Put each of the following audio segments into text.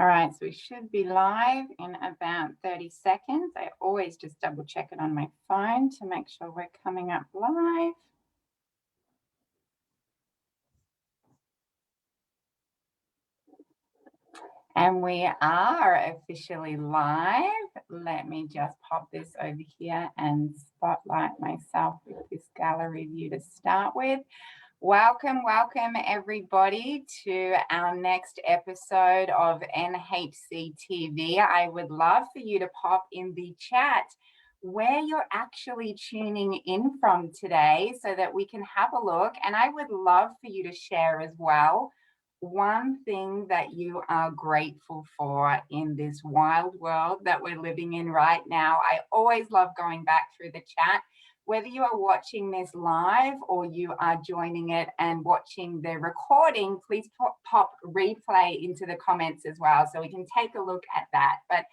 All right, so we should be live in about 30 seconds. I always just double check it on my phone to make sure we're coming up live. And we are officially live. Let me just pop this over here and spotlight myself with this gallery view to start with. Welcome everybody to our next episode of NHC TV. I would love for you to pop in the chat where you're actually tuning in from today so that we can have a look. And I would love for you to share as well one thing that you are grateful for in this wild world that we're living in right now. I always love going back through the chat. Whether you are watching this live or you are joining it and watching the recording, please pop replay into the comments as well so we can take a look at that. But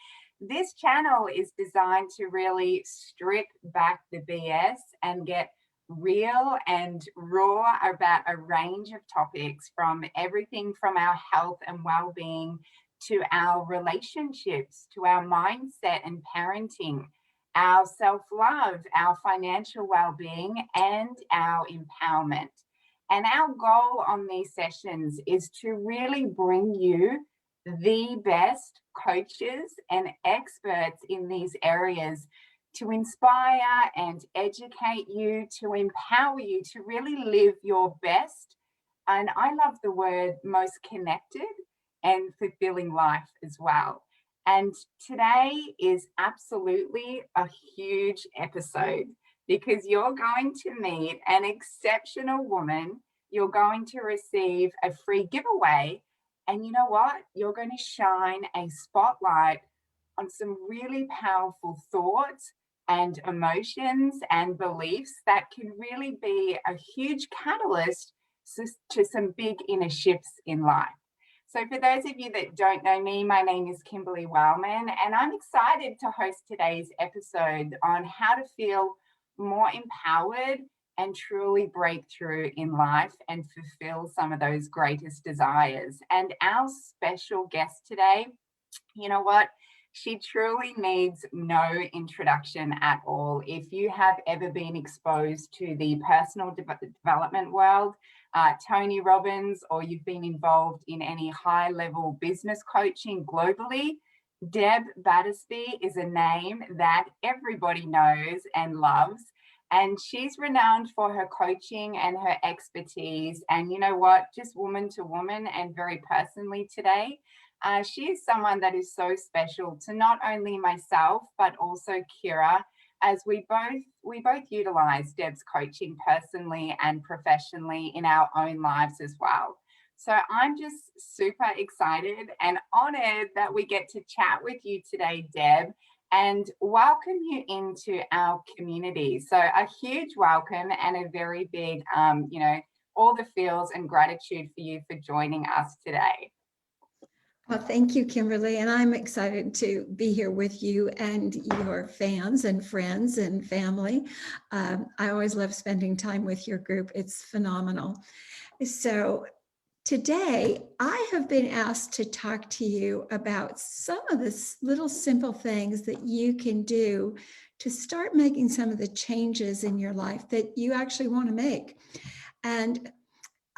this channel is designed to really strip back the BS and get real and raw about a range of topics, from everything from our health and well-being to our relationships, to our mindset and parenting, our self-love, our financial well-being, and our empowerment. And our goal on these sessions is to really bring you the best coaches and experts in these areas to inspire and educate you, to empower you to really live your best. And I love the word most connected and fulfilling life as well. And today is absolutely a huge episode because you're going to meet an exceptional woman. You're going to receive a free giveaway. And you know what? You're going to shine a spotlight on some really powerful thoughts and emotions and beliefs that can really be a huge catalyst to some big inner shifts in life. So for those of you that don't know me, my name is Kimberly Wellman, and I'm excited to host today's episode on how to feel more empowered and truly break through in life and fulfill some of those greatest desires. And our special guest today, you know what? She truly needs no introduction at all. If you have ever been exposed to the personal development world, Tony Robbins, or you've been involved in any high-level business coaching globally, Deb Battersby is a name that everybody knows and loves. And she's renowned for her coaching and her expertise. And you know what? Just woman to woman and very personally today, she is someone that is so special to not only myself, but also Kira, as we both utilize Deb's coaching personally and professionally in our own lives as well. So I'm just super excited and honored that we get to chat with you today, Deb, and welcome you into our community. So a huge welcome and a very big, all the feels and gratitude for you for joining us today. Well, thank you, Kimberly, and I'm excited to be here with you and your fans and friends and family. I always love spending time with your group. It's phenomenal. So today, I have been asked to talk to you about some of the little simple things that you can do to start making some of the changes in your life that you actually want to make. And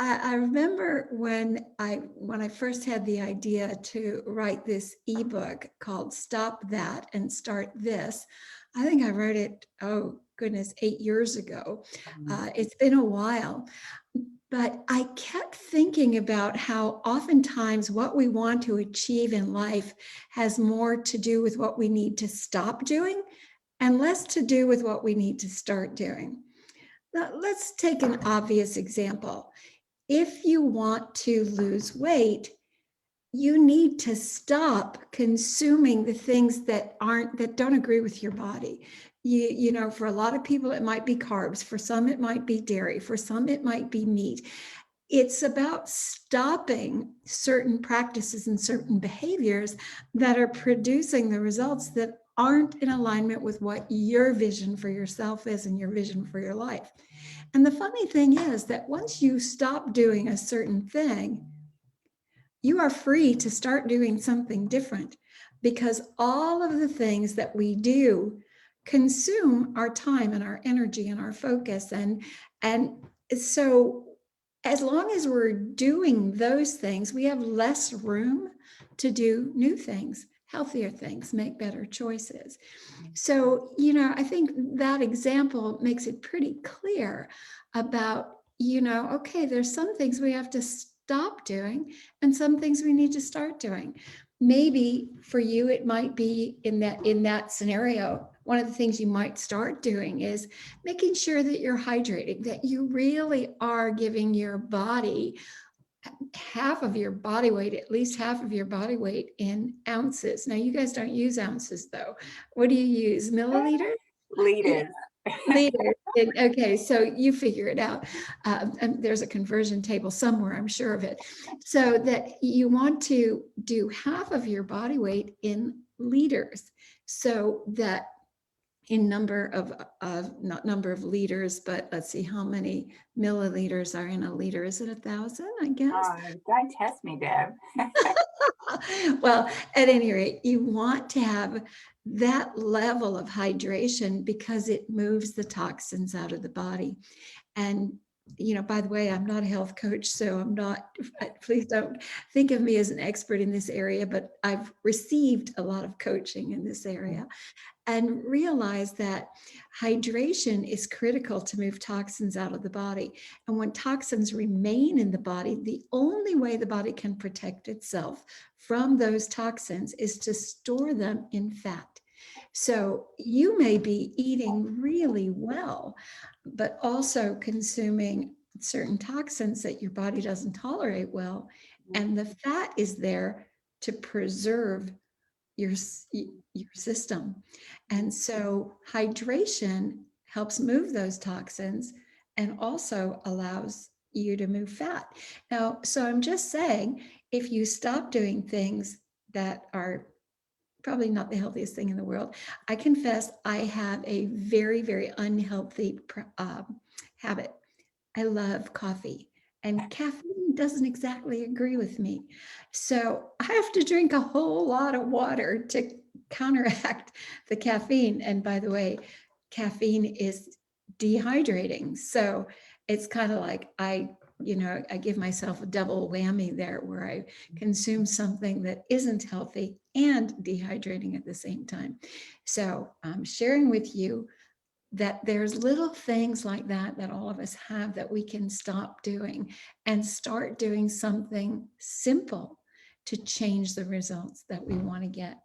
I remember when I first had the idea to write this ebook called Stop That and Start This. I think I wrote it, oh goodness, 8 years ago. It's been a while, but I kept thinking about how oftentimes what we want to achieve in life has more to do with what we need to stop doing and less to do with what we need to start doing. Now, let's take an obvious example. If you want to lose weight, you need to stop consuming the things that don't agree with your body. You know, for a lot of people, it might be carbs. For some, it might be dairy. For some, it might be meat. It's about stopping certain practices and certain behaviors that are producing the results that aren't in alignment with what your vision for yourself is and your vision for your life. And the funny thing is that once you stop doing a certain thing, you are free to start doing something different, because all of the things that we do consume our time and our energy and our focus. And so as long as we're doing those things, we have less room to do new things, healthier things, make better choices. So, I think that example makes it pretty clear about, okay, there's some things we have to stop doing and some things we need to start doing. Maybe for you, it might be in that scenario, one of the things you might start doing is making sure that you're hydrating, that you really are giving your body half of your body weight, at least half of your body weight in ounces. Now, you guys don't use ounces though. What do you use? Milliliters? Yeah, Liters. liters. Okay, so you figure it out. And there's a conversion table somewhere, I'm sure of it. So that you want to do half of your body weight in liters, so that in number of not number of liters, but let's see how many milliliters are in a liter. Is it 1,000, I guess? Oh, don't test me, Deb. Well, at any rate, you want to have that level of hydration because it moves the toxins out of the body. And, by the way, I'm not a health coach, so I'm not, please don't think of me as an expert in this area, but I've received a lot of coaching in this area and realize that hydration is critical to move toxins out of the body. And when toxins remain in the body, the only way the body can protect itself from those toxins is to store them in fat. So you may be eating really well, but also consuming certain toxins that your body doesn't tolerate well. And the fat is there to preserve your system. And so hydration helps move those toxins and also allows you to move fat. Now, so I'm just saying, if you stop doing things that are probably not the healthiest thing in the world, I confess I have a very, very unhealthy habit. I love coffee, and caffeine doesn't exactly agree with me. So I have to drink a whole lot of water to counteract the caffeine. And by the way, caffeine is dehydrating. So it's kind of like I give myself a double whammy there, where I consume something that isn't healthy and dehydrating at the same time. So I'm sharing with you that there's little things like that all of us have that we can stop doing and start doing something simple to change the results that we want to get.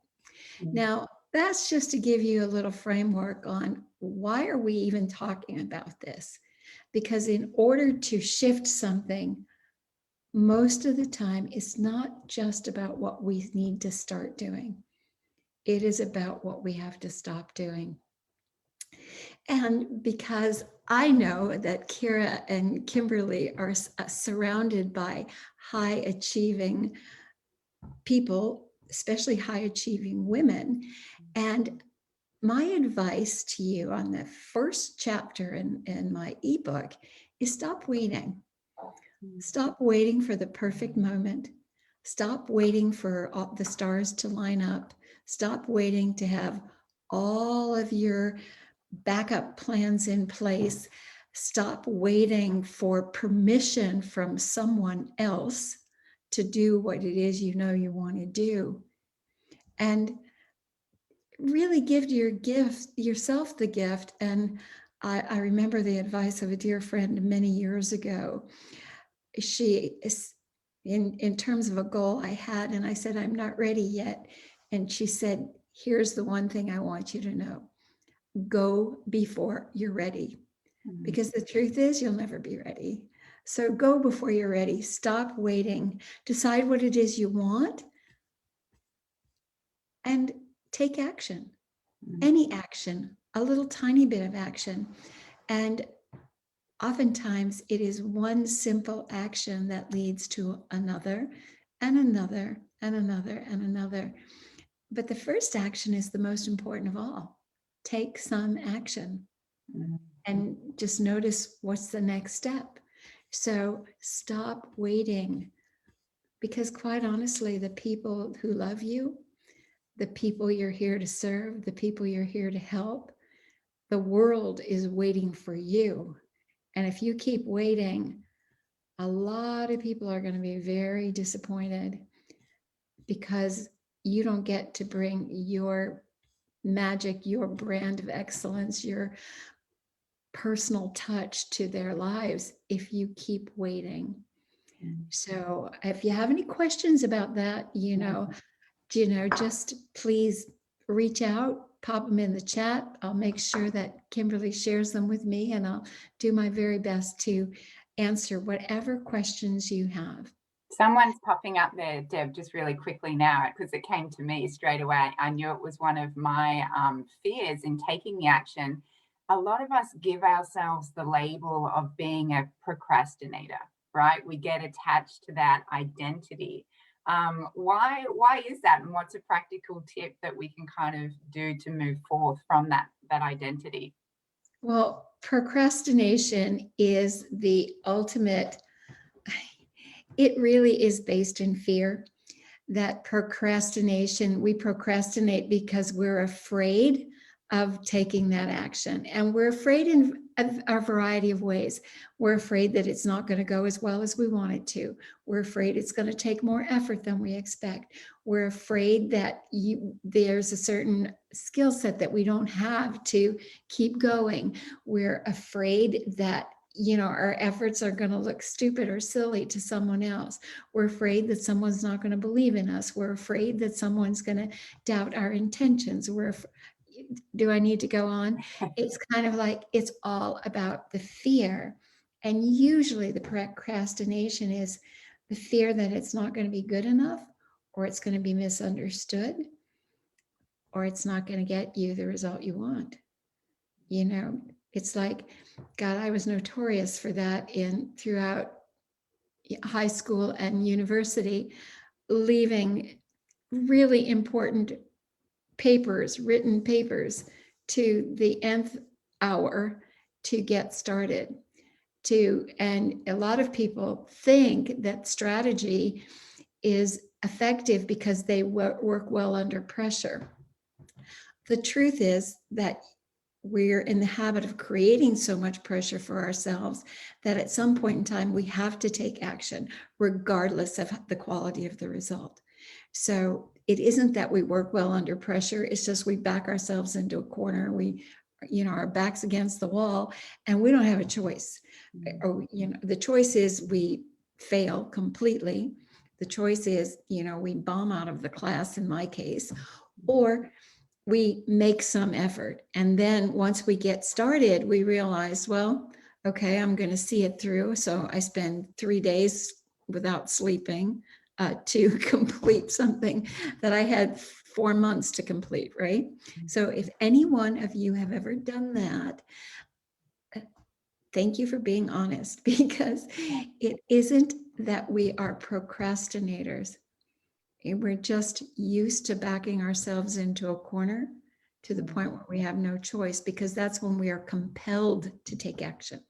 Now, that's just to give you a little framework on why are we even talking about this? Because in order to shift something, most of the time, it's not just about what we need to start doing. It is about what we have to stop doing. And because I know that Kira and Kimberly are surrounded by high achieving people, especially high achieving women. And my advice to you on the first chapter in my ebook is stop waiting. Stop waiting for the perfect moment. Stop waiting for all the stars to line up. Stop waiting to have all of your backup plans in place. Stop waiting for permission from someone else to do what it is you want to do. And really give yourself the gift. And I remember the advice of a dear friend many years ago. She is in terms of a goal I had, and I said, I'm not ready yet. And she said, here's the one thing I want you to know. Go before you're ready. Because the truth is, you'll never be ready. So go before you're ready. Stop waiting. Decide what it is you want and take action. Any action, a little tiny bit of action. And oftentimes it is one simple action that leads to another and another and another and another. But the first action is the most important of all. Take some action. And just notice what's the next step. So stop waiting, Because quite honestly, the people who love you, the people you're here to serve, the people you're here to help, the world is waiting for you. And if you keep waiting, a lot of people are going to be very disappointed because you don't get to bring your magic, your brand of excellence, your personal touch to their lives if you keep waiting. So if you have any questions about that, just please reach out, pop them in the chat. I'll make sure that Kimberly shares them with me, and I'll do my very best to answer whatever questions you have. Someone's popping up there, Deb, just really quickly now, because it came to me straight away. I knew it was one of my fears in taking the action. A lot of us give ourselves the label of being a procrastinator, right? We get attached to that identity. Why is that? And what's a practical tip that we can kind of do to move forth from that identity? Well, procrastination is the ultimate, it really is based in fear. That procrastination, we procrastinate because we're afraid of taking that action. And we're afraid in a variety of ways. We're afraid that it's not going to go as well as we want it to. We're afraid it's going to take more effort than we expect. We're afraid that there's a certain skill set that we don't have to keep going. We're afraid that our efforts are going to look stupid or silly to someone else. We're afraid that someone's not going to believe in us. We're afraid that someone's going to doubt our intentions. Do I need to go on? It's kind of like, it's all about the fear. And usually the procrastination is the fear that it's not going to be good enough, or it's going to be misunderstood, or it's not going to get you the result you want. It's like, God, I was notorious for that throughout high school and university, leaving really important papers, written papers, to the nth hour to get started. And a lot of people think that strategy is effective because they work well under pressure. The truth is that we're in the habit of creating so much pressure for ourselves that at some point in time, we have to take action, regardless of the quality of the result. So it isn't that we work well under pressure. It's just we back ourselves into a corner. Our backs against the wall, and we don't have a choice. Or, the choice is we fail completely. The choice is, we bomb out of the class in my case, or we make some effort. And then once we get started, we realize, well, okay, I'm going to see it through. So I spend 3 days without sleeping to complete something that I had 4 months to complete, right? So if any one of you have ever done that, thank you for being honest, because it isn't that we are procrastinators. We're just used to backing ourselves into a corner to the point where we have no choice, because that's when we are compelled to take action.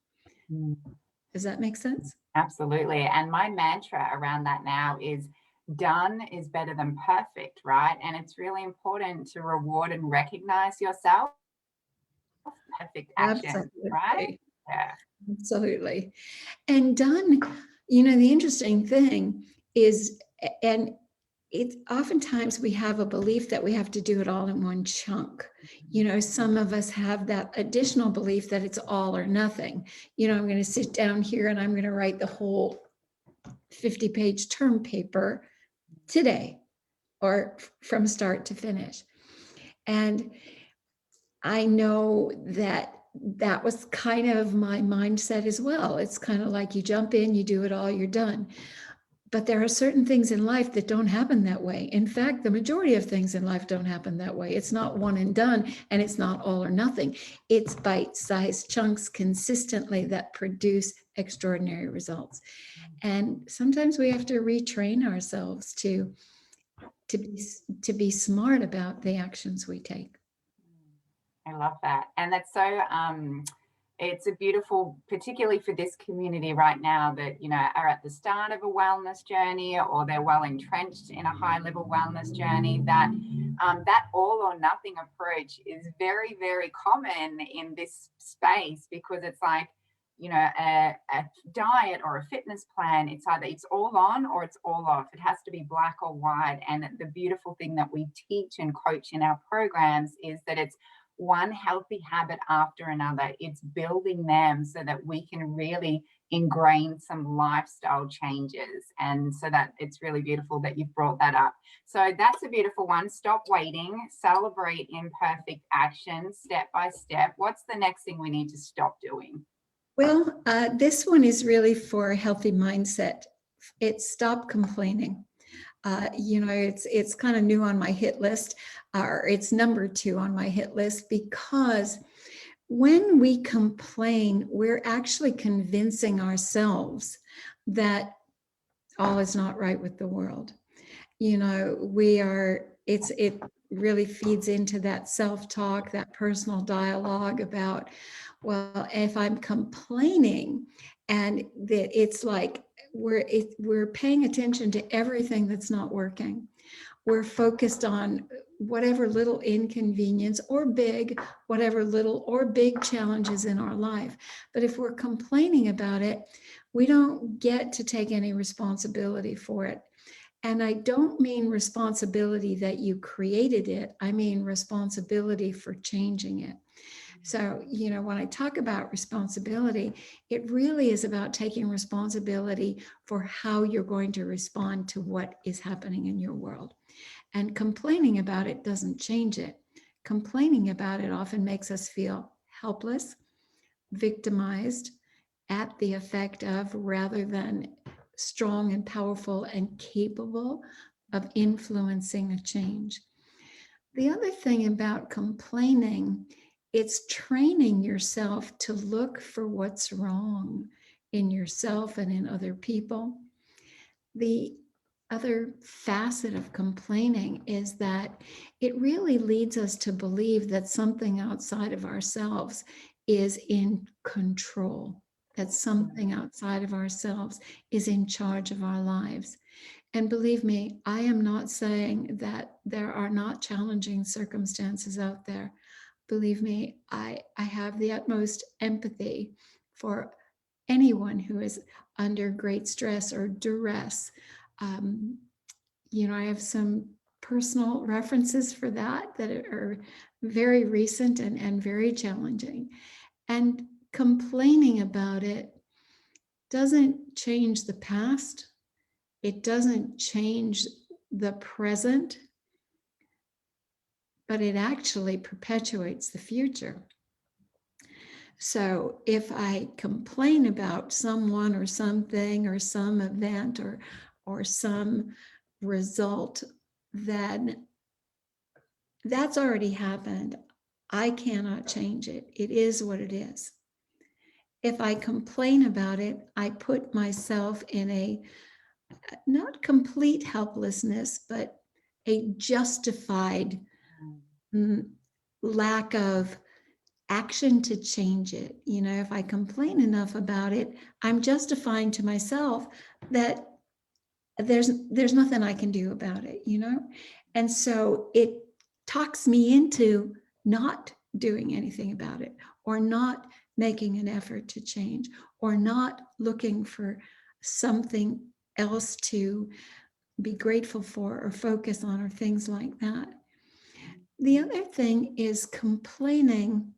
Does that make sense? Absolutely. And my mantra around that now is done is better than perfect, right? And it's really important to reward and recognize yourself. Perfect action, Absolutely. right? Yeah. Absolutely. And done, the interesting thing is, and it's oftentimes we have a belief that we have to do it all in one chunk. Some of us have that additional belief that it's all or nothing. I'm going to sit down here and I'm going to write the whole 50-page term paper today, or from start to finish. And I know that was kind of my mindset as well. It's kind of like you jump in, you do it all, you're done. But there are certain things in life that don't happen that way. In fact, the majority of things in life don't happen that way. It's not one and done, and it's not all or nothing. It's bite-sized chunks consistently that produce extraordinary results. And sometimes we have to retrain ourselves to be smart about the actions we take. I love that. And that's so it's a beautiful, particularly for this community right now that, you know, are at the start of a wellness journey or they're well entrenched in a high level wellness journey, that that all or nothing approach is very, very common in this space, because it's like, you know, a diet or a fitness plan, it's either it's all on or it's all off. It has to be black or white. And the beautiful thing that we teach and coach in our programs is that it's one healthy habit after another. It's building them so that we can really ingrain some lifestyle changes. And so that it's really beautiful that you've brought that up. So that's a beautiful one. Stop waiting, celebrate imperfect action, step by step. What's the next thing we need to stop doing? Well, this one is really for a healthy mindset. It's stop complaining. It's kind of new on my hit list, or it's number 2 on my hit list, because when we complain, we're actually convincing ourselves that all is not right with the world. It really feeds into that self-talk, that personal dialogue about, well, if I'm complaining, and that it's like we're paying attention to everything that's not working. We're focused on whatever little inconvenience or big, whatever little or big challenges in our life. But if we're complaining about it, we don't get to take any responsibility for it. And I don't mean responsibility that you created it. I mean responsibility for changing it. So, when I talk about responsibility, it really is about taking responsibility for how you're going to respond to what is happening in your world. And complaining about it doesn't change it. Complaining about it often makes us feel helpless, victimized, at the effect of, rather than strong and powerful and capable of influencing a change. The other thing about complaining, it's training yourself to look for what's wrong in yourself and in other people. The other facet of complaining is that it really leads us to believe that something outside of ourselves is in control, that something outside of ourselves is in charge of our lives. And believe me, I am not saying that there are not challenging circumstances out there. Believe me, I have the utmost empathy for anyone who is under great stress or duress. I have some personal references for that are very recent and very challenging. And complaining about it doesn't change the past. It doesn't change the present, but it actually perpetuates the future. So if I complain about someone or something or some event or some result, then that's already happened. I cannot change it. It is what it is. If I complain about it, I put myself in a not complete helplessness, but a justified lack of action to change it. If I complain enough about it, I'm justifying to myself that there's nothing I can do about it, And so it talks me into not doing anything about it, or not making an effort to change, or not looking for something else to be grateful for or focus on, or things like that. The other thing is complaining.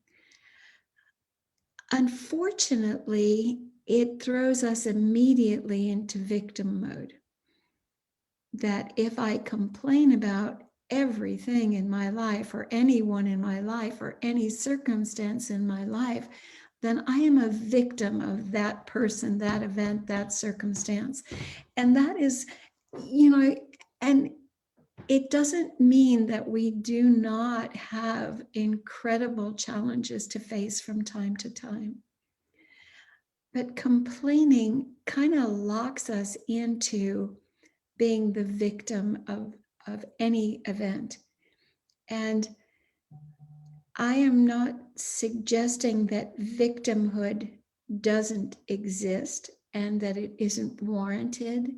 Unfortunately, it throws us immediately into victim mode. That if I complain about everything in my life, or anyone in my life, or any circumstance in my life, then I am a victim of that person, that event, that circumstance. And that is, and it doesn't mean that we do not have incredible challenges to face from time to time. But complaining kind of locks us into being the victim of any event. And I am not suggesting that victimhood doesn't exist and that it isn't warranted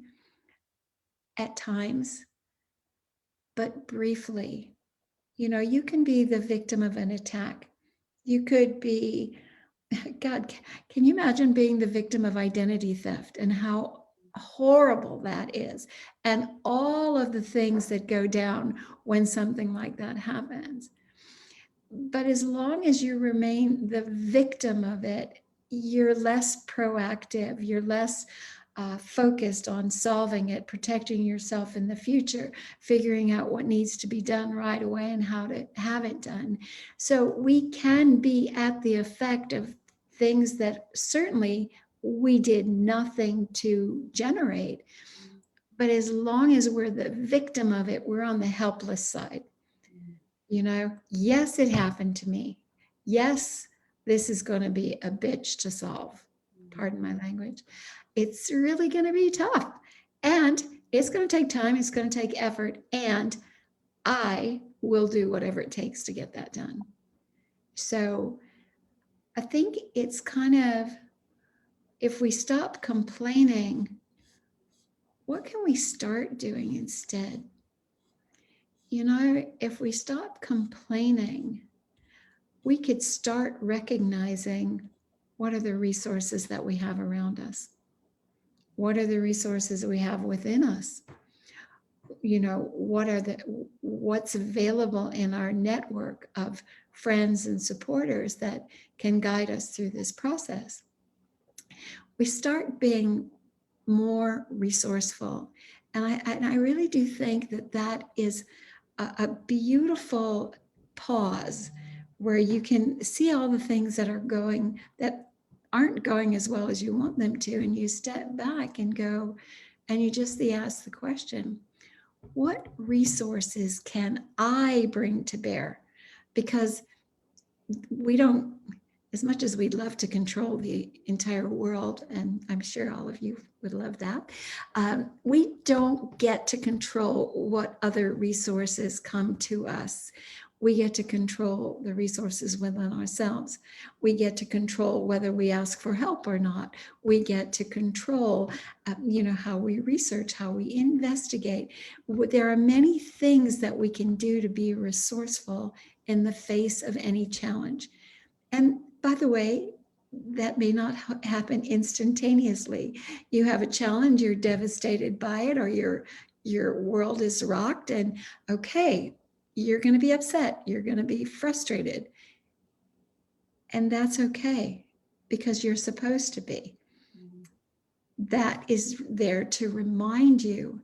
at times, but briefly. You know, you can be the victim of an attack. You could be, God, can you imagine being the victim of identity theft and how horrible that is? And all of the things that go down when something like that happens. But as long as you remain the victim of it, you're less proactive, you're less focused on solving it, protecting yourself in the future, figuring out what needs to be done right away and how to have it done. So we can be at the effect of things that certainly we did nothing to generate. But as long as we're the victim of it, we're on the helpless side. You know, yes, it happened to me. Yes, this is going to be a bitch to solve. Pardon my language. It's really going to be tough. And it's going to take time, it's going to take effort, and I will do whatever it takes to get that done. So I think it's kind of, if we stop complaining, what can we start doing instead? You know, if we stop complaining, we could start recognizing what are the resources that we have around us? What are the resources we have within us? You know, what's available in our network of friends and supporters that can guide us through this process? We start being more resourceful. And I really do think that that is a beautiful pause where you can see all the things that are going, that aren't going as well as you want them to, and you step back and go, and you just ask the question, what resources can I bring to bear? Because we don't, as much as we'd love to control the entire world, and I'm sure all of you would love that, we don't get to control what other resources come to us. We get to control the resources within ourselves. We get to control whether we ask for help or not. We get to control, you know, how we research, how we investigate. There are many things that we can do to be resourceful in the face of any challenge. And by the way, that may not happen instantaneously. You have a challenge, you're devastated by it, or your world is rocked, and okay, you're going to be upset, you're going to be frustrated. And that's okay, because you're supposed to be. That is there to remind you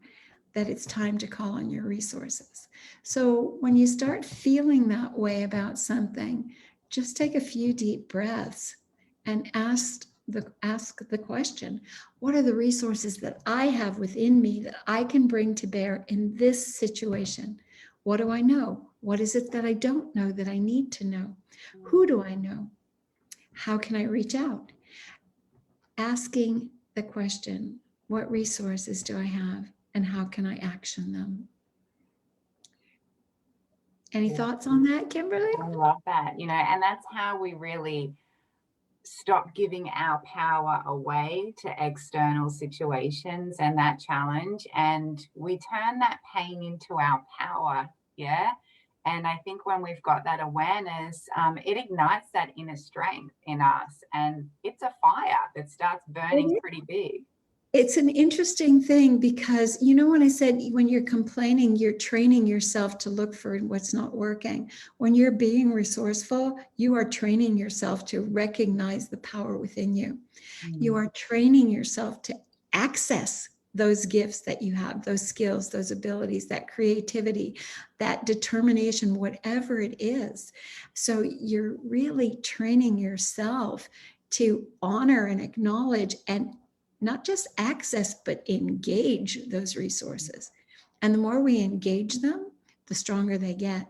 that it's time to call on your resources. So when you start feeling that way about something, just take a few deep breaths and ask the question, what are the resources that I have within me that I can bring to bear in this situation? What do I know? What is it that I don't know that I need to know? Who do I know? How can I reach out? Asking the question, what resources do I have and how can I action them? Any thoughts on that, Kimberly? I love that, you know, and that's how we really stop giving our power away to external situations and that challenge, and we turn that pain into our power. Yeah. And I think when we've got that awareness, it ignites that inner strength in us, and it's a fire that starts burning pretty big. It's an interesting thing because, you know, when I said when you're complaining, you're training yourself to look for what's not working. When you're being resourceful, you are training yourself to recognize the power within you. You are training yourself to access those gifts that you have, those skills, those abilities, that creativity, that determination, whatever it is. So you're really training yourself to honor and acknowledge and not just access, but engage those resources. And the more we engage them, the stronger they get.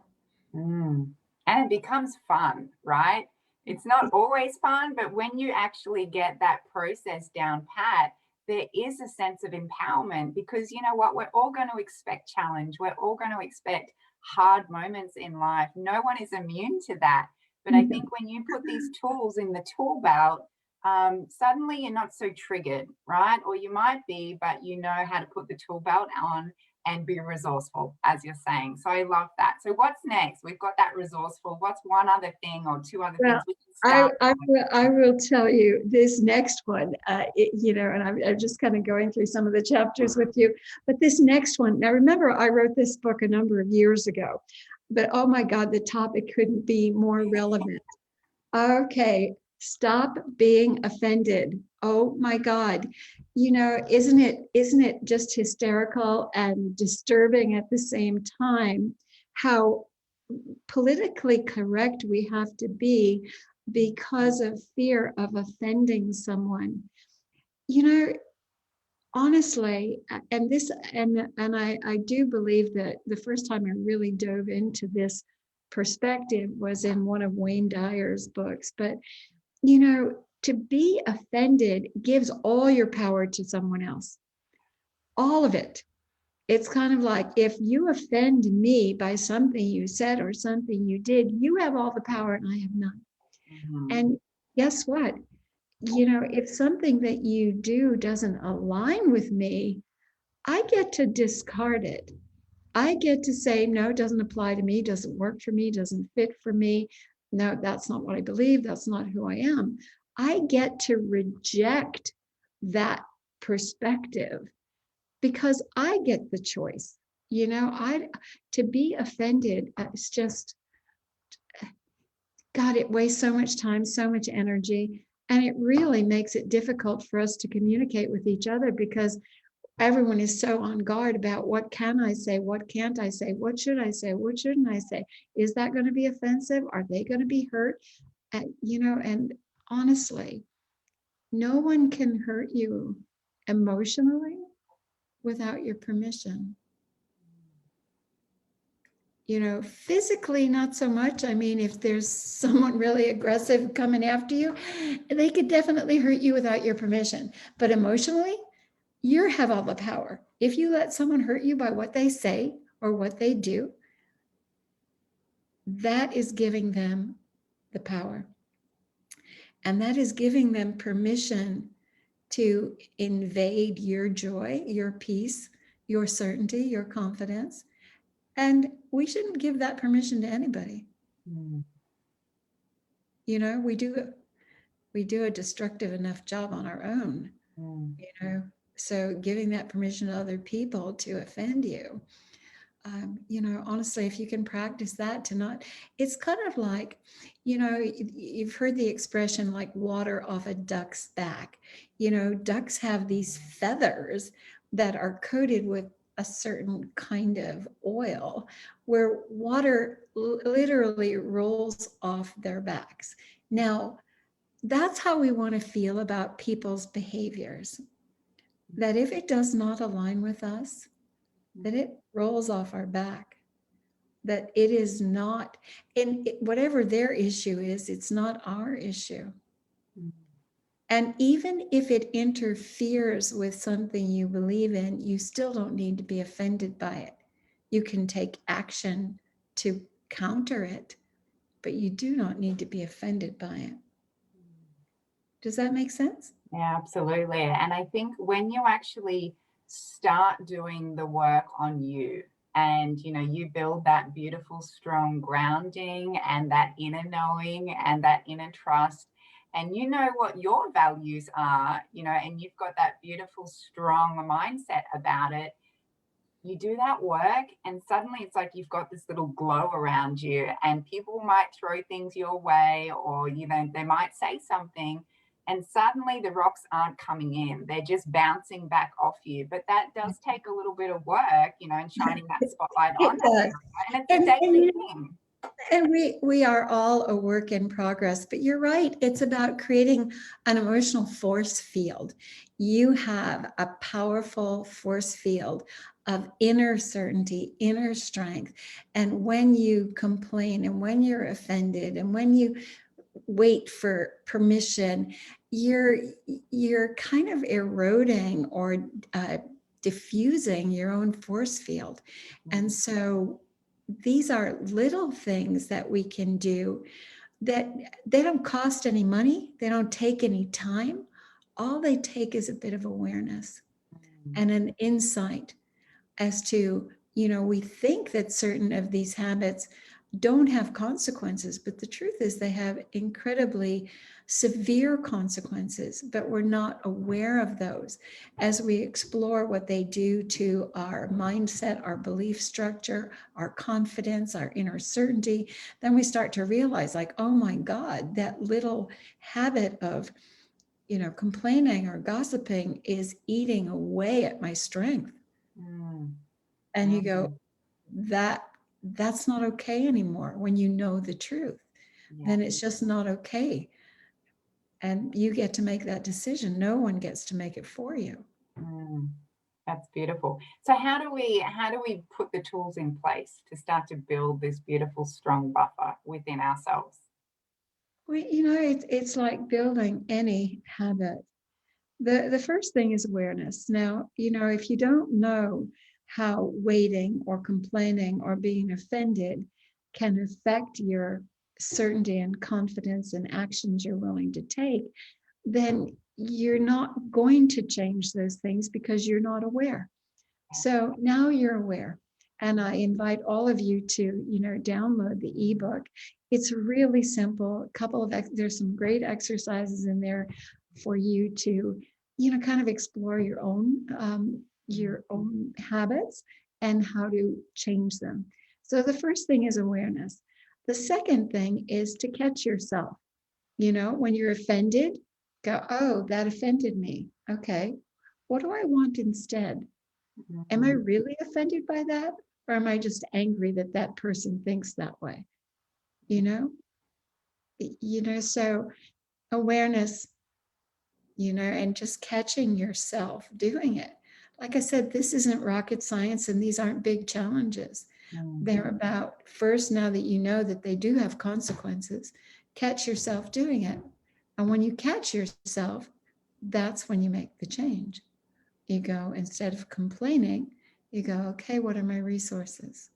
And it becomes fun, right? It's not always fun, but when you actually get that process down pat, there is a sense of empowerment, because you know what? We're all going to expect challenge. We're all going to expect hard moments in life. No one is immune to that. But I think when you put these tools in the tool belt, suddenly you're not so triggered, right? Or you might be, but you know how to put the tool belt on and be resourceful, as you're saying. So I love that. So what's next? We've got that resourceful. What's one other thing or two other Well, things we can start with? I will tell you this next one, you know, and I'm just kind of going through some of the chapters with you, but this next one, now remember, I wrote this book a number of years ago, but oh my God, the topic couldn't be more relevant. Okay, stop being offended. Oh my God. You know, isn't it just hysterical and disturbing at the same time how politically correct we have to be because of fear of offending someone? You know, honestly, and I do believe that the first time I really dove into this perspective was in one of Wayne Dyer's books. But you know, to be offended gives all your power to someone else, all of it. It's kind of like if you offend me by something you said or something you did, you have all the power and I have none. Mhm. And guess what? You know, if something that you do doesn't align with me, I get to discard it. I get to say, no, it doesn't apply to me, doesn't work for me, doesn't fit for me. No, that's not what I believe. That's not who I am. I get to reject that perspective because I get the choice. You know, to be offended, it's just, God, it wastes so much time, so much energy. And it really makes it difficult for us to communicate with each other because everyone is so on guard about what can I say, what can't I say, what should I say, what shouldn't I say? Is that going to be offensive? Are they going to be hurt? You know, and honestly, no one can hurt you emotionally without your permission. You know, physically, not so much. I mean, if there's someone really aggressive coming after you, they could definitely hurt you without your permission. But emotionally, you have all the power. If you let someone hurt you by what they say or what they do, that is giving them the power. And that is giving them permission to invade your joy, your peace, your certainty, your confidence. And we shouldn't give that permission to anybody. Mm. You know, we do a destructive enough job on our own, you know. So giving that permission to other people to offend you, you know, honestly, if you can practice that to not, it's kind of like, you know, you've heard the expression like water off a duck's back. You know, ducks have these feathers that are coated with a certain kind of oil where water literally rolls off their backs. Now, that's how we want to feel about people's behaviors. That if it does not align with us, that it rolls off our back, that it is not, and whatever their issue is, it's not our issue. And even if it interferes with something you believe in, you still don't need to be offended by it. You can take action to counter it, but you do not need to be offended by it. Does that make sense? Yeah, absolutely. And I think when you actually start doing the work on you and you build that beautiful strong grounding and that inner knowing and that inner trust, and you know what your values are, and you've got that beautiful strong mindset about it, you do that work and suddenly it's like you've got this little glow around you, and people might throw things your way, or they might say something, and suddenly the rocks aren't coming in, they're just bouncing back off you. But that does take a little bit of work, and shining that spotlight on It that does. area, and it's a daily thing. And we are all a work in progress, but you're right. It's about creating an emotional force field. You have a powerful force field of inner certainty, inner strength. And when you complain and when you're offended and when you wait for permission, you're kind of eroding or diffusing your own force field. And so these are little things that we can do that they don't cost any money. They don't take any time. All they take is a bit of awareness and an insight as to, we think that certain of these habits don't have consequences, but the truth is they have incredibly severe consequences, but we're not aware of those. As we explore what they do to our mindset, our belief structure, our confidence, our inner certainty, then we start to realize, like, oh my God, that little habit of complaining or gossiping is eating away at my strength. And you go, that's not okay anymore. When you know the truth, then it's just not okay. And you get to make that decision. No one gets to make it for you. That's beautiful. So how do we put the tools in place to start to build this beautiful, strong buffer within ourselves? Well, it's like building any habit. The first thing is awareness. Now, if you don't know how waiting or complaining or being offended can affect your certainty and confidence and actions you're willing to take, then you're not going to change those things because you're not aware. So now you're aware. And I invite all of you to, download the ebook. It's really simple. There's some great exercises in there for you to, kind of explore your own habits and how to change them. So the first thing is awareness. The second thing is to catch yourself. When you're offended, go, oh, that offended me. Okay. What do I want instead? Am I really offended by that? Or am I just angry that that person thinks that way? You know, so awareness, and just catching yourself doing it. Like I said, this isn't rocket science and these aren't big challenges. They're about, first, now that you know that they do have consequences, catch yourself doing it. And when you catch yourself, that's when you make the change. You go, instead of complaining, you go, okay, what are my resources?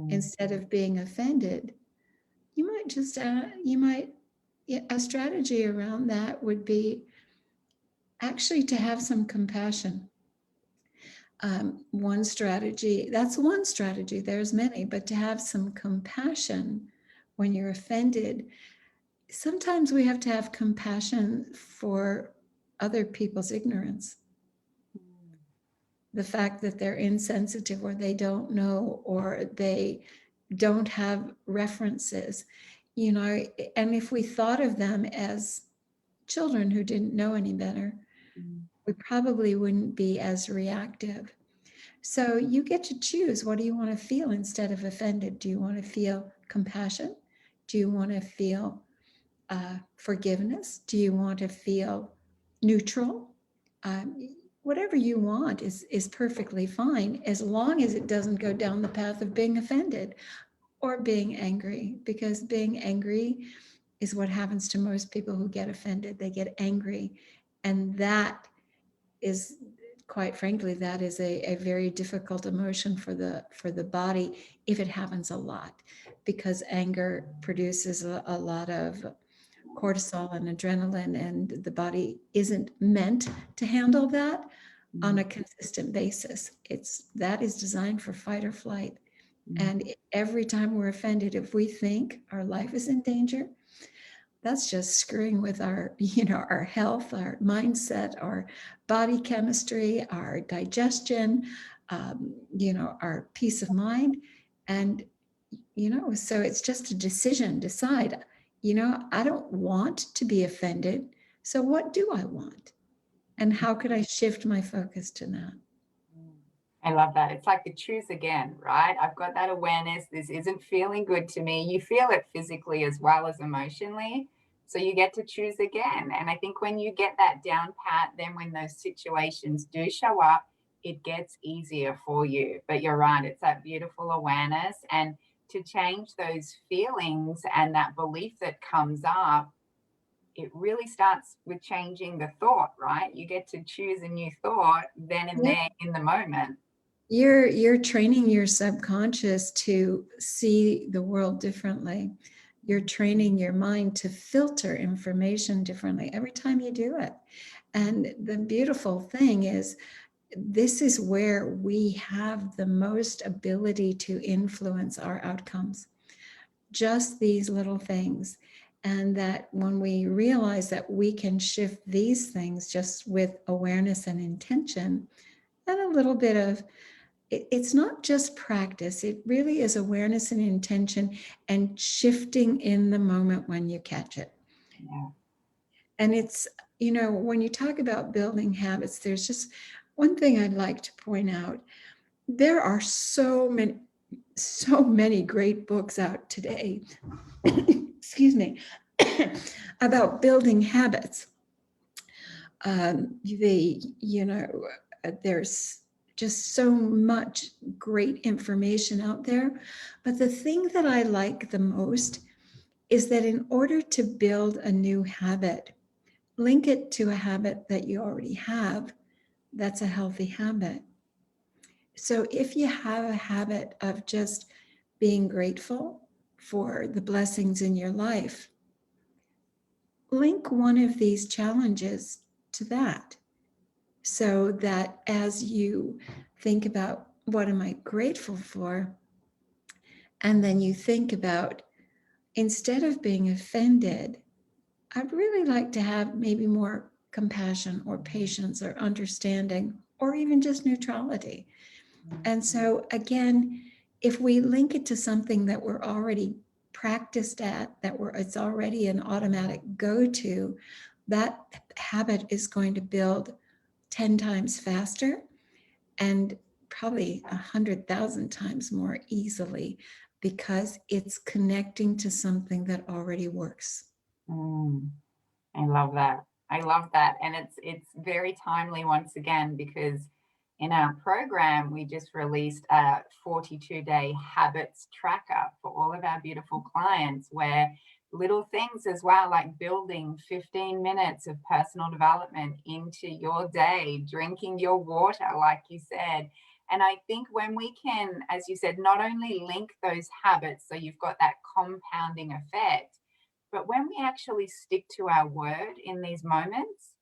Instead of being offended, you might just, a strategy around that would be actually to have some compassion. One strategy, there's many, but to have some compassion when you're offended. Sometimes we have to have compassion for other people's ignorance. The fact that they're insensitive or they don't know or they don't have references, and if we thought of them as children who didn't know any better, we probably wouldn't be as reactive. So you get to choose, what do you want to feel instead of offended? Do you want to feel compassion? Do you want to feel forgiveness? Do you want to feel neutral? Whatever you want is perfectly fine, as long as it doesn't go down the path of being offended or being angry, because being angry is what happens to most people who get offended. They get angry, and that is, quite frankly, that is a very difficult emotion for the body if it happens a lot, because anger produces a lot of cortisol and adrenaline, and the body isn't meant to handle that on a consistent basis. That is designed for fight or flight. And every time we're offended, if we think our life is in danger, that's just screwing with our, our health, our mindset, our body chemistry, our digestion, our peace of mind. And, so it's just a decision, decide, I don't want to be offended. So what do I want? And how could I shift my focus to that? I love that. It's like the choose again, right? I've got that awareness. This isn't feeling good to me. You feel it physically as well as emotionally. So you get to choose again. And I think when you get that down pat, then when those situations do show up, it gets easier for you. But you're right, it's that beautiful awareness. And to change those feelings and that belief that comes up, it really starts with changing the thought, right? You get to choose a new thought then and Yeah. there in the moment. You're training your subconscious to see the world differently. You're training your mind to filter information differently every time you do it. And the beautiful thing is, this is where we have the most ability to influence our outcomes. Just these little things. And that when we realize that we can shift these things just with awareness and intention and a little bit of it's not just practice, it really is awareness and intention and shifting in the moment when you catch it. Yeah. And it's, when you talk about building habits, there's just one thing I'd like to point out. There are so many great books out today, excuse me, about building habits. There's just so much great information out there. But the thing that I like the most is that in order to build a new habit, link it to a habit that you already have that's a healthy habit. So if you have a habit of just being grateful for the blessings in your life, link one of these challenges to that. So that as you think about what am I grateful for, and then you think about, instead of being offended, I'd really like to have maybe more compassion or patience or understanding or even just neutrality. And so again, if we link it to something that we're already practiced at, it's already an automatic go-to, that habit is going to build 10 times faster and probably 100,000 times more easily, because it's connecting to something that already works. I love that. I love that. And it's very timely once again, because in our program, we just released a 42-day habits tracker for all of our beautiful clients, where little things as well, like building 15 minutes of personal development into your day, drinking your water, like you said. And I think when we can, as you said, not only link those habits, so you've got that compounding effect, but when we actually stick to our word in these moments,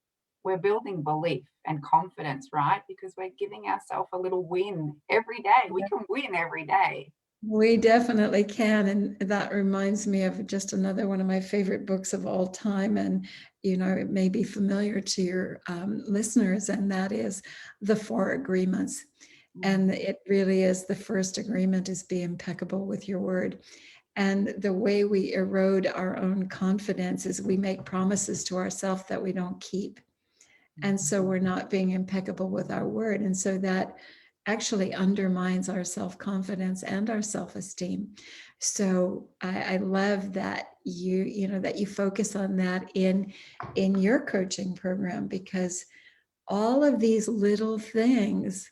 we're building belief and confidence, right? Because we're giving ourselves a little win every day. We can win every day. We definitely can. And that reminds me of just another one of my favorite books of all time. And, it may be familiar to your listeners, and that is The Four Agreements. And it really is, the first agreement is be impeccable with your word. And the way we erode our own confidence is we make promises to ourselves that we don't keep. And so we're not being impeccable with our word. And so that actually undermines our self-confidence and our self-esteem. So I love that you focus on that in your coaching program, because all of these little things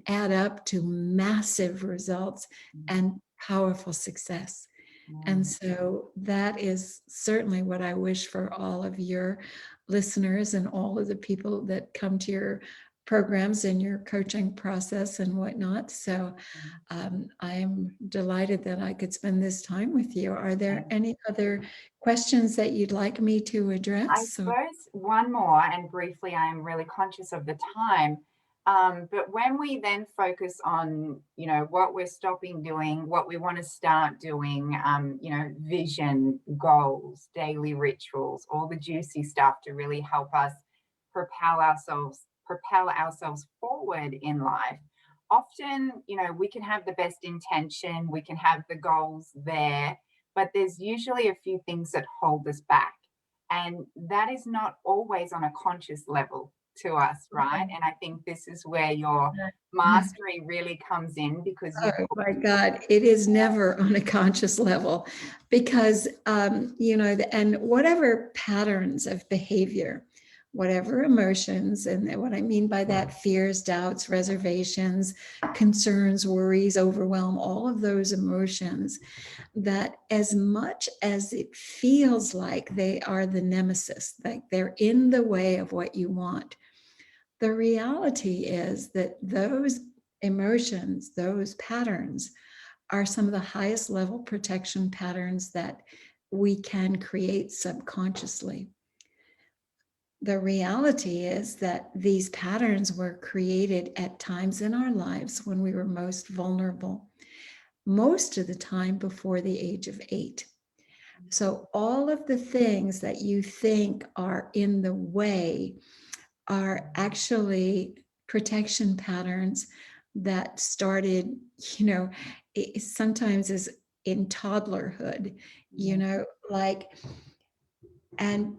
add up to massive results and powerful success. And so that is certainly what I wish for all of your listeners and all of the people that come to your programs and your coaching process and whatnot. So I'm delighted that I could spend this time with you. Are there any other questions that you'd like me to address? I suppose one more, and briefly, I am really conscious of the time. But when we then focus on, what we're stopping doing, what we want to start doing, vision, goals, daily rituals, all the juicy stuff to really help us propel ourselves forward in life. Often, we can have the best intention, we can have the goals there, but there's usually a few things that hold us back. And that is not always on a conscious level to us, right? And I think this is where your mastery really comes in, because oh my God, it is never on a conscious level, because, and whatever patterns of behavior, whatever emotions, and what I mean by that, fears, doubts, reservations, concerns, worries, overwhelm, all of those emotions, that as much as it feels like they are the nemesis, like they're in the way of what you want, the reality is that those emotions, those patterns are some of the highest level protection patterns that we can create subconsciously. The reality is that these patterns were created at times in our lives when we were most vulnerable, most of the time before the age of 8. So all of the things that you think are in the way are actually protection patterns that started, sometimes as in toddlerhood, like, and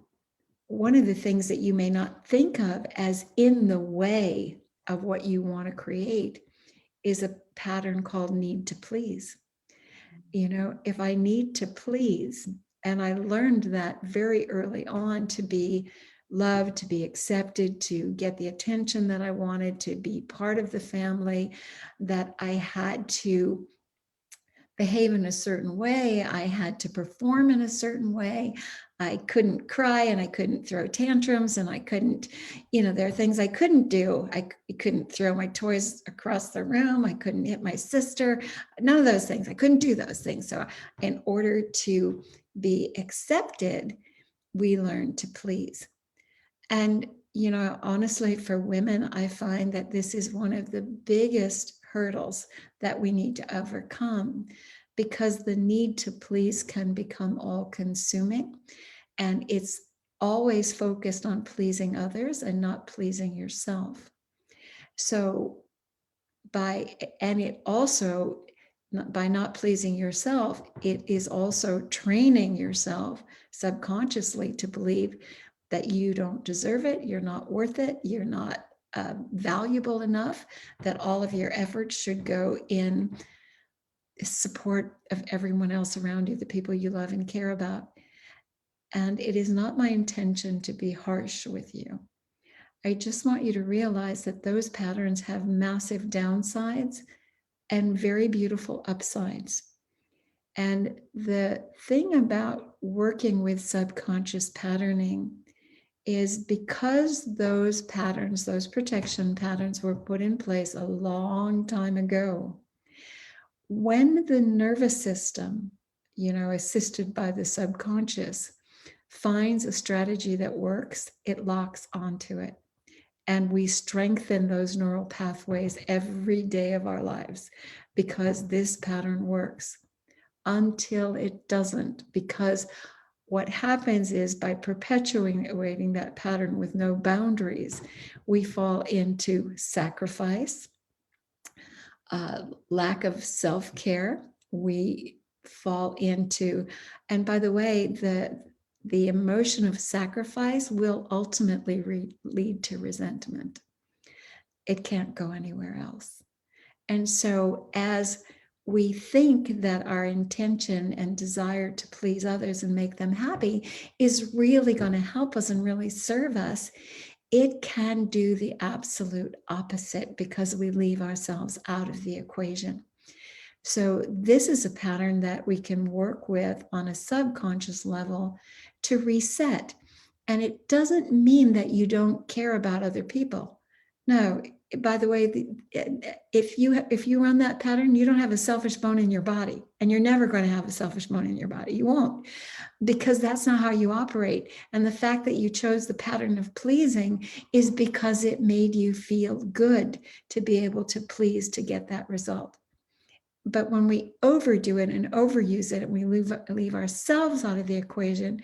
one of the things that you may not think of as in the way of what you want to create is a pattern called need to please. If I need to please, and I learned that very early on, to be loved, to be accepted, to get the attention that I wanted, to be part of the family, that I had to behave in a certain way. I had to perform in a certain way. I couldn't cry and I couldn't throw tantrums and I couldn't, there are things I couldn't do. I couldn't throw my toys across the room. I couldn't hit my sister. None of those things. I couldn't do those things. So in order to be accepted, we learn to please. And, honestly, for women, I find that this is one of the biggest hurdles that we need to overcome, because the need to please can become all consuming, and it's always focused on pleasing others and not pleasing yourself. So it also, by not pleasing yourself, it is also training yourself subconsciously to believe that you don't deserve it, you're not worth it, you're not valuable enough, that all of your efforts should go in support of everyone else around you, the people you love and care about. And it is not my intention to be harsh with you. I just want you to realize that those patterns have massive downsides and very beautiful upsides. And the thing about working with subconscious patterning is, because those patterns, those protection patterns, were put in place a long time ago, when the nervous system, assisted by the subconscious, finds a strategy that works, it locks onto it. And we strengthen those neural pathways every day of our lives, because this pattern works, until it doesn't. Because what happens is, by perpetuating that pattern with no boundaries, we fall into sacrifice, lack of self-care. We fall into, and by the way, the emotion of sacrifice will ultimately lead to resentment. It can't go anywhere else. And so as we think that our intention and desire to please others and make them happy is really going to help us and really serve us, it can do the absolute opposite, because we leave ourselves out of the equation. So this is a pattern that we can work with on a subconscious level to reset. And it doesn't mean that you don't care about other people. No, by the way, if you run that pattern, you don't have a selfish bone in your body, and you're never going to have a selfish bone in your body. You won't, because that's not how you operate. And the fact that you chose the pattern of pleasing is because it made you feel good to be able to please, to get that result. But when we overdo it and overuse it, and we leave ourselves out of the equation,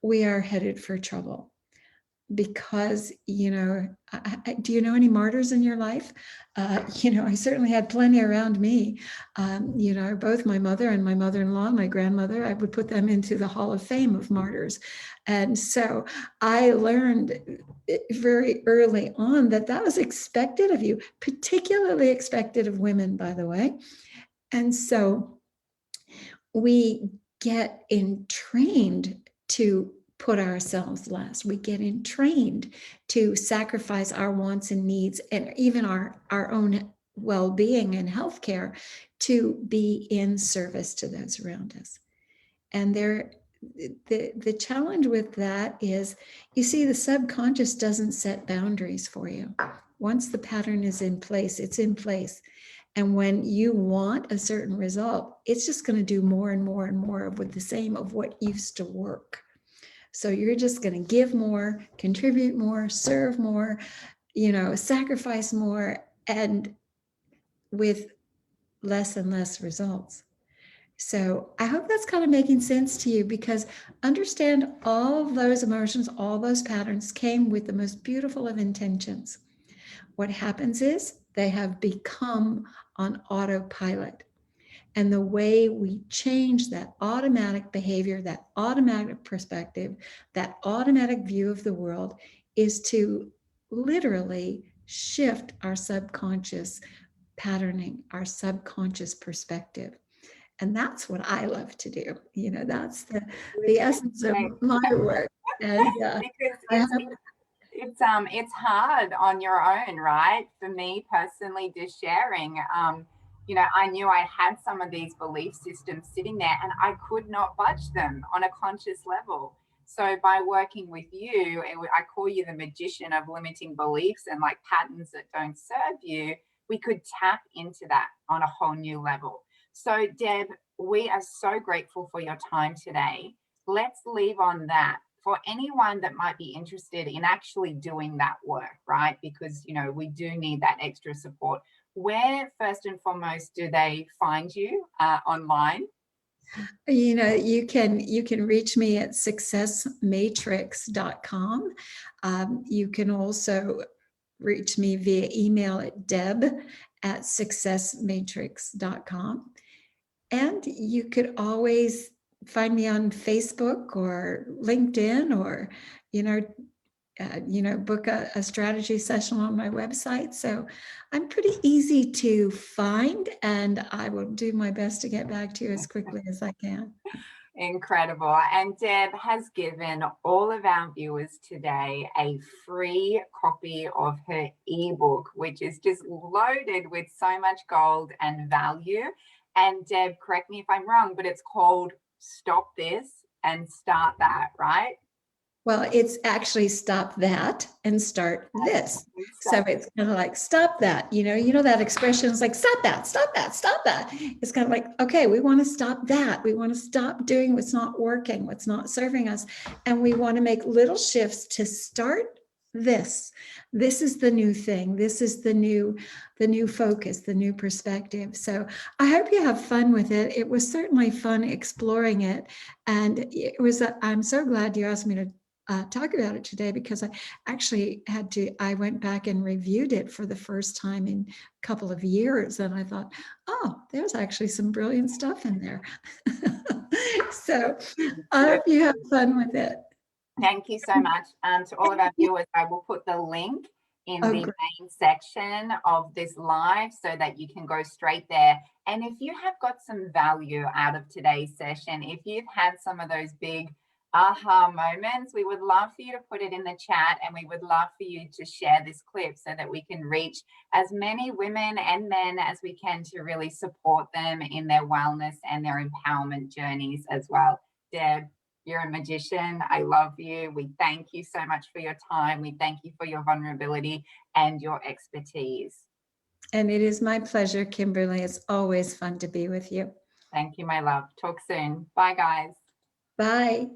we are headed for trouble. Because, do you know any martyrs in your life? I certainly had plenty around me. Both my mother and my mother-in-law, my grandmother, I would put them into the Hall of Fame of martyrs. And so I learned very early on that was expected of you, particularly expected of women, by the way. And so we get entrained to put ourselves last. We get entrained to sacrifice our wants and needs, and even our own well-being and healthcare, to be in service to those around us. And the challenge with that is, you see, the subconscious doesn't set boundaries for you. Once the pattern is in place, it's in place. And when you want a certain result, it's just going to do more and more and more of the same of what used to work. So you're just going to give more, contribute more, serve more, sacrifice more, and with less and less results. So I hope that's kind of making sense to you, because understand all of those emotions, all those patterns came with the most beautiful of intentions. What happens is they have become on autopilot. And the way we change that automatic behavior, that automatic perspective, that automatic view of the world is to literally shift our subconscious patterning, our subconscious perspective. And that's what I love to do. That's the essence of my work. And Because it's hard on your own, right? For me personally, just sharing, I knew I had some of these belief systems sitting there and I could not budge them on a conscious level. So by working with you, I call you the magician of limiting beliefs and like patterns that don't serve you. We could tap into that on a whole new level. So Deb, we are so grateful for your time today. Let's leave on that. For anyone that might be interested in actually doing that work, right? Because, we do need that extra support. Where first and foremost do they find you online? You can reach me at successmatrix.com. You can also reach me via email at deb@successmatrix.com. And you could always find me on Facebook or LinkedIn, or, book a strategy session on my website. So I'm pretty easy to find, and I will do my best to get back to you as quickly as I can. Incredible. And Deb has given all of our viewers today a free copy of her ebook, which is just loaded with so much gold and value. And Deb, correct me if I'm wrong, but it's called Stop This and Start That, right? Well, it's actually stop that and start this. So it's kind of like, stop that, that expression is like, stop that, stop that, stop that. It's kind of like, okay, we want to stop that. We want to stop doing what's not working, what's not serving us. And we want to make little shifts to start this. This is the new thing. This is the new focus, the new perspective. So I hope you have fun with it. It was certainly fun exploring it. And I'm so glad you asked me to talk about it today, because I actually I went back and reviewed it for the first time in a couple of years, and I thought, oh, there's actually some brilliant stuff in there. So I hope you have fun with it. Thank you so much. To all of our viewers, I will put the link in the main section of this live so that you can go straight there. And if you have got some value out of today's session, if you've had some of those big aha moments, we would love for you to put it in the chat, and we would love for you to share this clip so that we can reach as many women and men as we can to really support them in their wellness and their empowerment journeys as well. Deb, you're a magician. I love you. We thank you so much for your time. We thank you for your vulnerability and your expertise. And it is my pleasure, Kimberly. It's always fun to be with you. Thank you, my love. Talk soon. Bye, guys. Bye.